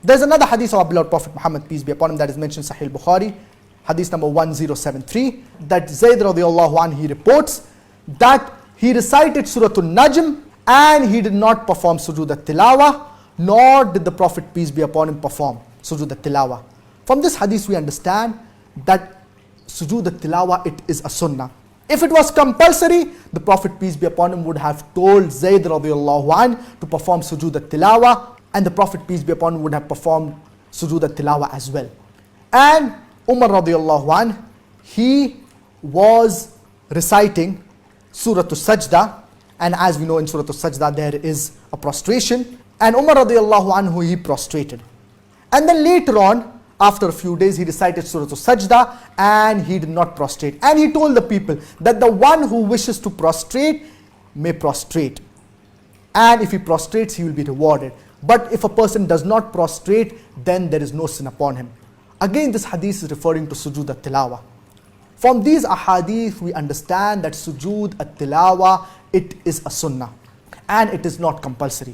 There's another hadith of our beloved Prophet Muhammad, peace be upon him, that is mentioned in Sahih Bukhari, hadith number 1073, that Zayd radiallahu anhu, he reports that he recited Surah An-Najm and he did not perform Sujood al-Tilaawah, nor did the Prophet, peace be upon him, perform Sujood al-Tilaawah. From this hadith we understand that Sujood al-Tilaawah, it is a sunnah. If it was compulsory, the Prophet, peace be upon him, would have told Zayd radiallahu anhu to perform Sujood al-Tilaawah, and the Prophet, peace be upon him, would have performed Sujood al-Tilaawah as well. And Umar radiallahu anhu, he was reciting Surah Al-Sajda, and as we know in Surah Al-Sajda there is a prostration, and Umar radiallahu anhu, he prostrated. And then later on, after a few days, he recited Surah Al-Sajda and he did not prostrate. And he told the people that the one who wishes to prostrate may prostrate. And if he prostrates, he will be rewarded. But if a person does not prostrate, then there is no sin upon him. Again, this hadith is referring to Sujood al-Tilaawah. From these ahadith, we understand that Sujood al-Tilaawah, it is a sunnah and it is not compulsory.